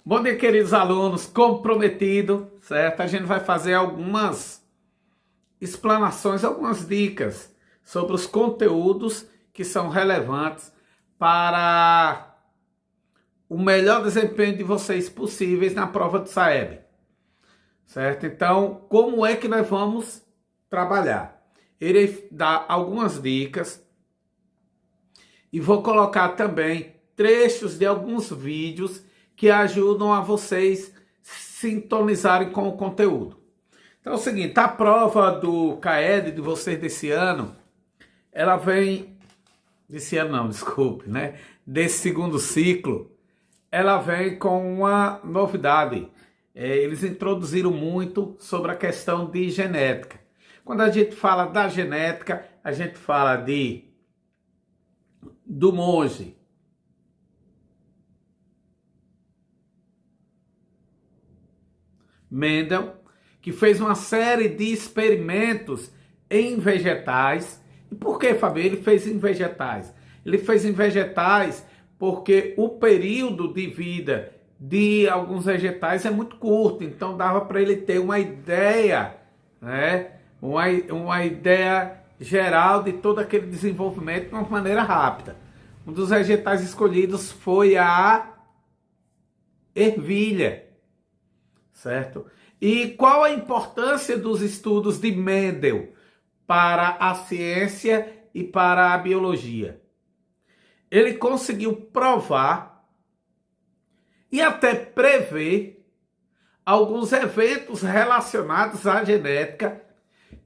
Bom dia, queridos alunos, como prometido, certo? A gente vai fazer algumas explanações, algumas dicas sobre os conteúdos que são relevantes para o melhor desempenho de vocês possíveis na prova do SAEB, certo? Então, como é que nós vamos trabalhar? Irei dar algumas dicas e vou colocar também trechos de alguns vídeos que ajudam a vocês sintonizarem com o conteúdo. Então é o seguinte, a prova do CAED de vocês desse ano, ela vem, desse ano não, desculpe, né? Desse segundo ciclo, ela vem com uma novidade. Eles introduziram muito sobre a questão de genética. Quando a gente fala da genética, a gente fala do monge Mendel, que fez uma série de experimentos em vegetais. E por que, Fabio? Ele fez em vegetais. Ele fez em vegetais porque o período de vida de alguns vegetais é muito curto, então dava para ele ter uma ideia, né? Uma ideia geral de todo aquele desenvolvimento de uma maneira rápida. Um dos vegetais escolhidos foi a ervilha, certo? E qual a importância dos estudos de Mendel para a ciência e para a biologia? Ele conseguiu provar e até prever alguns eventos relacionados à genética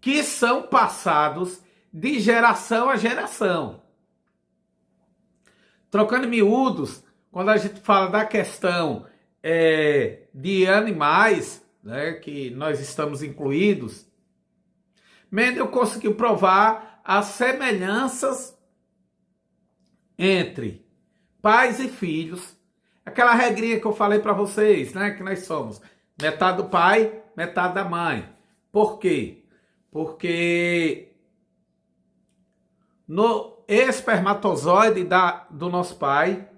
que são passados de geração a geração. Trocando em miúdos, quando a gente fala da questão de animais, né, que nós estamos incluídos, Mendel conseguiu provar as semelhanças entre pais e filhos. Aquela regrinha que eu falei para vocês, né, que nós somos metade do pai, metade da mãe. Por quê? Porque no espermatozoide do nosso pai,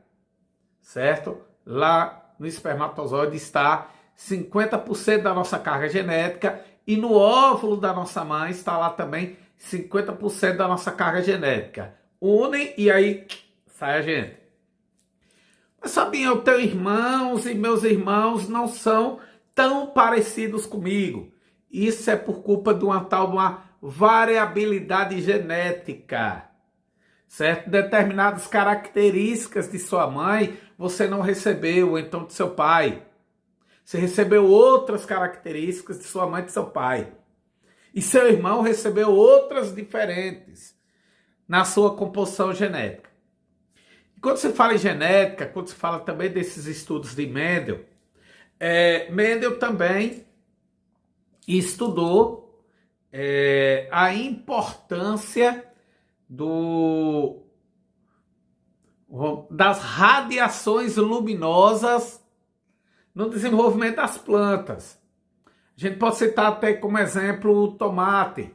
certo? Lá no espermatozoide está 50% da nossa carga genética e no óvulo da nossa mãe está lá também 50% da nossa carga genética. Unem e aí sai a gente. Mas sabia, eu tenho irmãos e meus irmãos não são tão parecidos comigo. Isso é por culpa de uma variabilidade genética, certo? Determinadas características de sua mãe você não recebeu, ou então de seu pai. Você recebeu outras características de sua mãe e de seu pai. E seu irmão recebeu outras diferentes na sua composição genética. E quando se fala em genética, quando se fala também desses estudos de Mendel, Mendel também estudou a importância das radiações luminosas no desenvolvimento das plantas. A gente pode citar até como exemplo o tomate.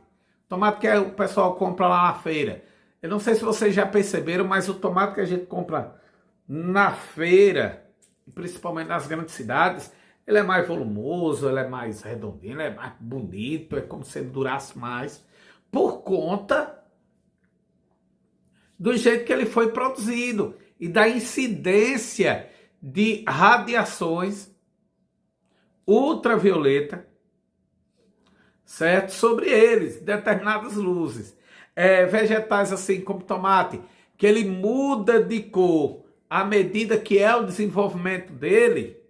Tomate que o pessoal compra lá na feira. Eu não sei se vocês já perceberam, mas o tomate que a gente compra na feira, principalmente nas grandes cidades, ele é mais volumoso, ele é mais redondinho, ele é mais bonito, é como se ele durasse mais, por conta do jeito que ele foi produzido e da incidência de radiações ultravioleta, certo? Sobre eles, determinadas luzes. Vegetais assim como tomate, que ele muda de cor à medida que é o desenvolvimento dele,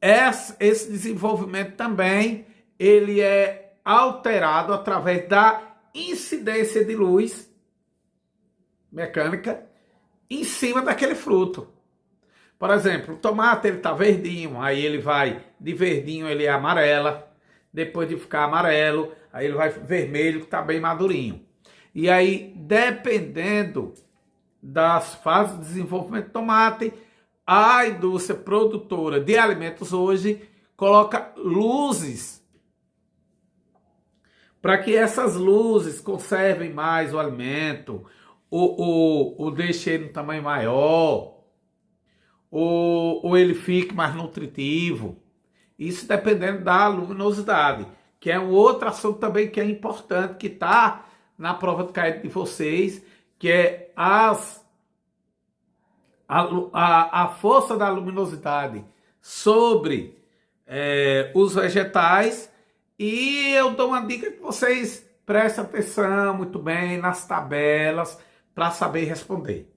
esse desenvolvimento também ele é alterado através da incidência de luz mecânica em cima daquele fruto. Por exemplo, o tomate ele está verdinho, aí ele vai de verdinho, ele é amarela, depois de ficar amarelo, aí ele vai vermelho, que está bem madurinho. E aí, dependendo das fases de desenvolvimento do tomate, a indústria produtora de alimentos hoje coloca luzes para que essas luzes conservem mais o alimento, ou deixem no tamanho maior, ou ou ele fique mais nutritivo. Isso dependendo da luminosidade, que é um outro assunto também que é importante, que está na prova do CAED de vocês, que é a força da luminosidade sobre os vegetais. E eu dou uma dica que vocês prestem atenção muito bem nas tabelas para saber responder.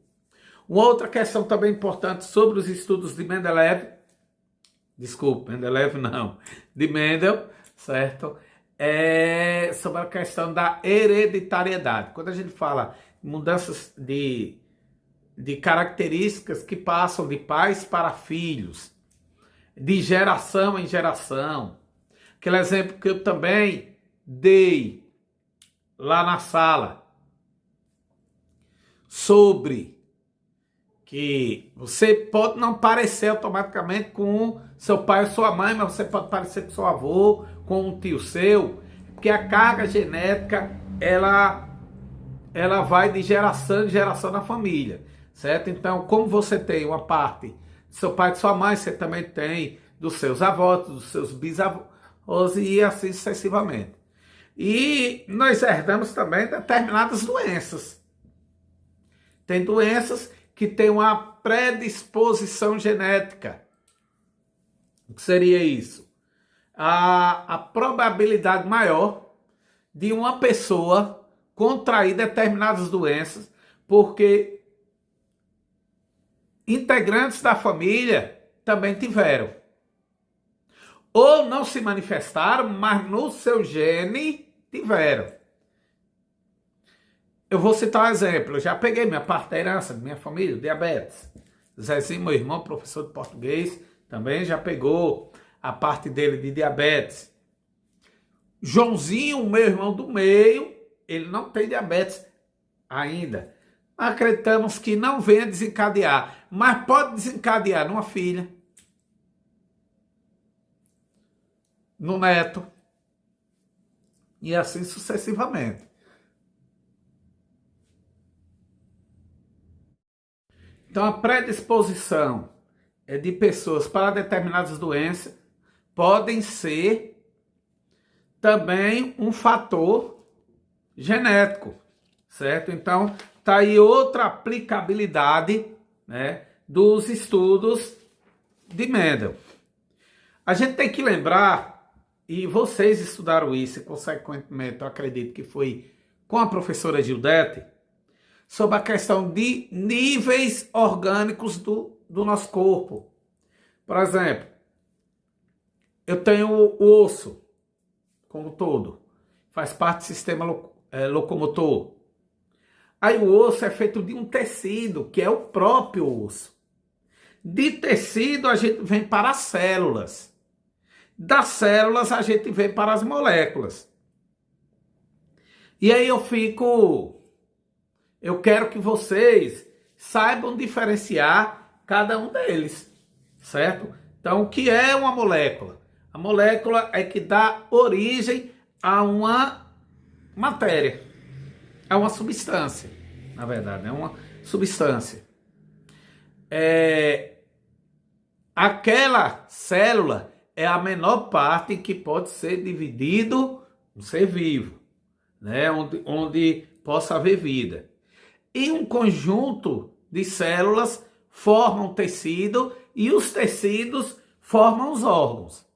Uma outra questão também importante sobre os estudos de Mendeleev, de Mendel, certo? É sobre a questão da hereditariedade. Quando a gente fala em mudanças de características que passam de pais para filhos, de geração em geração. Aquele exemplo que eu também dei lá na sala, sobre que você pode não parecer automaticamente com seu pai ou sua mãe, mas você pode parecer com seu avô, com um tio seu, porque a carga genética, ela vai de geração em geração na família, certo? Então, como você tem uma parte do seu pai e de sua mãe, você também tem dos seus avós, dos seus bisavós e assim sucessivamente. E nós herdamos também determinadas doenças. Tem doenças que têm uma predisposição genética. O que seria isso? A probabilidade maior de uma pessoa contrair determinadas doenças, porque integrantes da família também tiveram. Ou não se manifestaram, mas no seu gene tiveram. Eu vou citar um exemplo. Eu já peguei minha parte da herança de minha família, diabetes. Zezinho, meu irmão, professor de português, também já pegou a parte dele de diabetes. Joãozinho, meu irmão do meio, ele não tem diabetes ainda. Acreditamos que não venha desencadear, mas pode desencadear numa filha, no neto, e assim sucessivamente. Então, a predisposição de pessoas para determinadas doenças podem ser também um fator genético, certo? Então, está aí outra aplicabilidade, né, dos estudos de Mendel. A gente tem que lembrar, e vocês estudaram isso, e consequentemente eu acredito que foi com a professora Gildete, sobre a questão de níveis orgânicos do nosso corpo. Por exemplo, eu tenho o osso como todo, faz parte do sistema locomotor. Aí o osso é feito de um tecido, que é o próprio osso. De tecido a gente vem para as células. Das células a gente vem para as moléculas. E aí eu quero que vocês saibam diferenciar cada um deles, certo? Então, o que é uma molécula? A molécula é que dá origem a uma matéria, a uma substância, na verdade, é uma substância. Aquela célula é a menor parte que pode ser dividido um ser vivo, né? Onde possa haver vida. E um conjunto de células formam tecido e os tecidos formam os órgãos.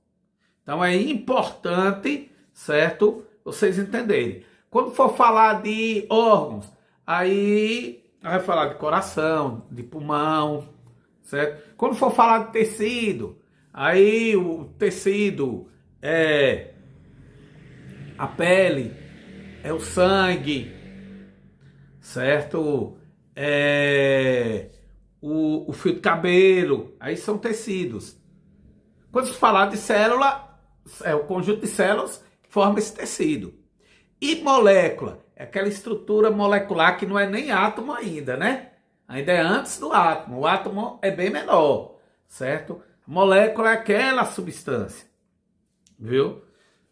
Então é importante, certo, vocês entenderem. Quando for falar de órgãos, aí vai falar de coração, de pulmão, certo? Quando for falar de tecido, aí o tecido é a pele, é o sangue, certo? O fio de cabelo, aí são tecidos. Quando se falar de célula, é o conjunto de células que forma esse tecido. E molécula, é aquela estrutura molecular que não é nem átomo ainda, né? Ainda é antes do átomo. O átomo é bem menor, certo? A molécula é aquela substância, viu?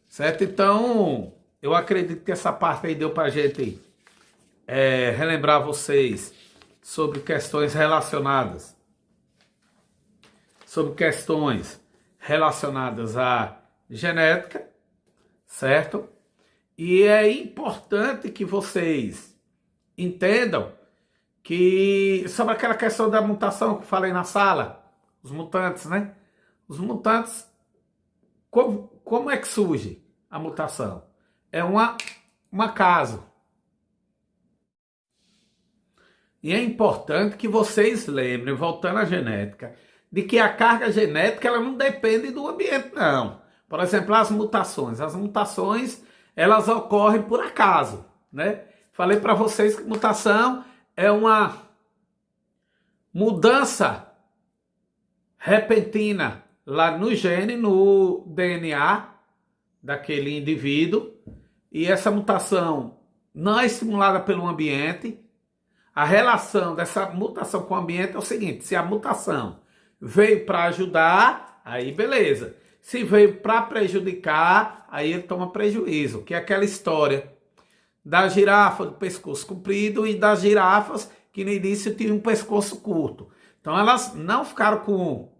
Certo? Então, eu acredito que essa parte aí deu pra gente relembrar vocês sobre questões relacionadas sobre questões relacionadas à genética, certo? E é importante que vocês entendam que sobre aquela questão da mutação que eu falei na sala, os mutantes, né? Os mutantes, como é que surge a mutação? É um acaso. E é importante que vocês lembrem, voltando à genética, de que a carga genética ela não depende do ambiente, não. Por exemplo, as mutações. As mutações, elas ocorrem por acaso, né? Falei para vocês que mutação é uma mudança repentina lá no gene, no DNA daquele indivíduo. E essa mutação não é estimulada pelo ambiente. A relação dessa mutação com o ambiente é o seguinte: se a mutação veio para ajudar, aí beleza. Se veio para prejudicar, aí ele toma prejuízo, que é aquela história da girafa do pescoço comprido e das girafas que no início tinham um pescoço curto. Então elas não ficaram com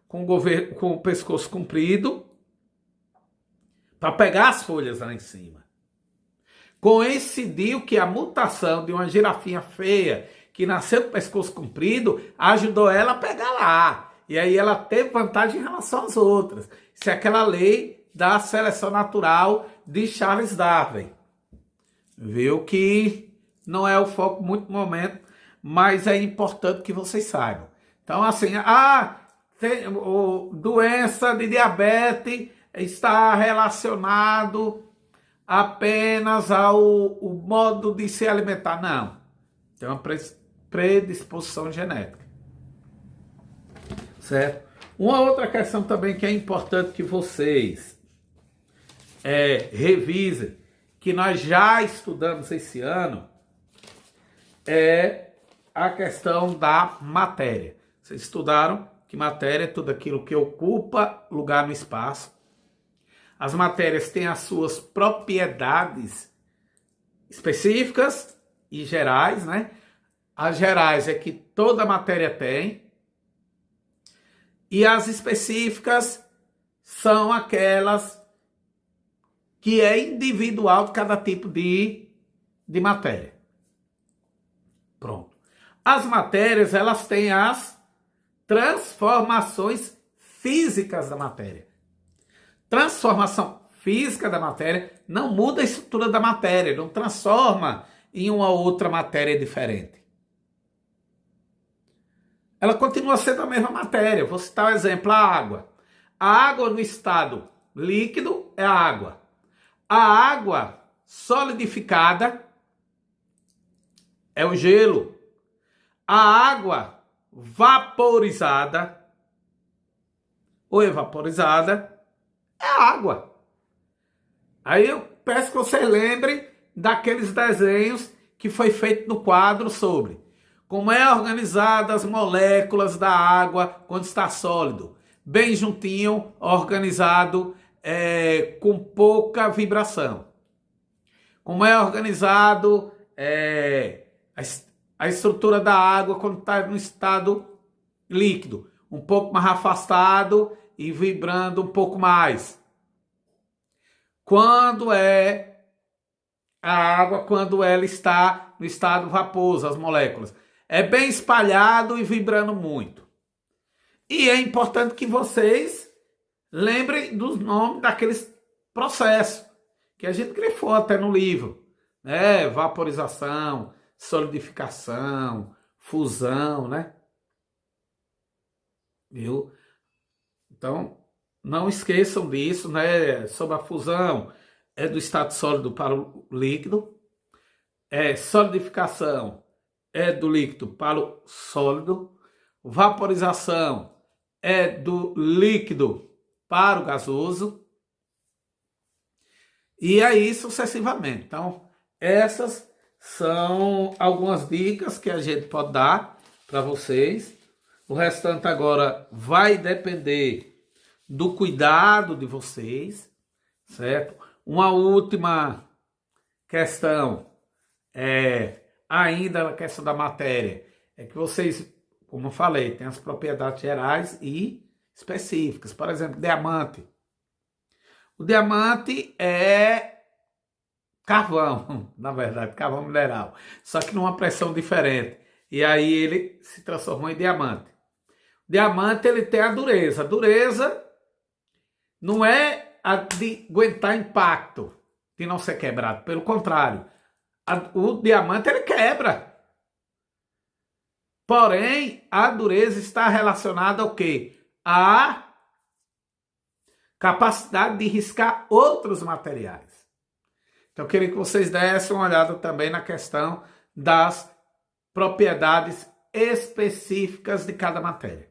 o pescoço comprido para pegar as folhas lá em cima. Coincidiu que a mutação de uma girafinha feia que nasceu com o pescoço comprido ajudou ela a pegar lá. E aí ela teve vantagem em relação às outras. Isso é aquela lei da seleção natural de Charles Darwin. Viu que não é o foco muito no momento, mas é importante que vocês saibam. Então assim, doença de diabetes está relacionado apenas ao modo de se alimentar. Não. Tem uma predisposição genética. Certo? Uma outra questão também que é importante que vocês revisem, que nós já estudamos esse ano, é a questão da matéria. Vocês estudaram que matéria é tudo aquilo que ocupa lugar no espaço. As matérias têm as suas propriedades específicas e gerais, né? As gerais é que toda matéria tem. E as específicas são aquelas que é individual de cada tipo de matéria. Pronto. As matérias, elas têm as transformações físicas da matéria. Transformação física da matéria não muda a estrutura da matéria, não transforma em uma outra matéria diferente. Ela continua sendo a mesma matéria. Vou citar um exemplo, a água. A água no estado líquido é a água. A água solidificada é o gelo. A água vaporizada ou evaporizada é a água. Aí eu peço que você lembre daqueles desenhos que foi feito no quadro sobre como é organizada as moléculas da água quando está sólido. Bem juntinho, organizado, com pouca vibração. Como é organizado a estrutura da água quando está no estado líquido. Um pouco mais afastado e vibrando um pouco mais. Quando é a água, quando ela está no estado vaposo, as moléculas. É bem espalhado e vibrando muito. E é importante que vocês lembrem dos nomes daqueles processos que a gente grifou até no livro, né? Vaporização, solidificação, fusão, né? Viu? Então, não esqueçam disso, né? Sobre a fusão, é do estado sólido para o líquido. Solidificação é do líquido para o sólido. Vaporização é do líquido para o gasoso. E aí sucessivamente. Então, essas são algumas dicas que a gente pode dar para vocês. O restante agora vai depender do cuidado de vocês, certo? Uma última questão ainda na questão da matéria, é que vocês, como eu falei, tem as propriedades gerais e específicas. Por exemplo, diamante. O diamante é carvão, na verdade, carvão mineral, só que numa pressão diferente. E aí ele se transformou em diamante. O diamante, ele tem a dureza. A dureza não é a de aguentar impacto, de não ser quebrado. Pelo contrário, o diamante, ele quebra. Porém, a dureza está relacionada ao quê? A capacidade de riscar outros materiais. Então, eu queria que vocês dessem uma olhada também na questão das propriedades específicas de cada matéria.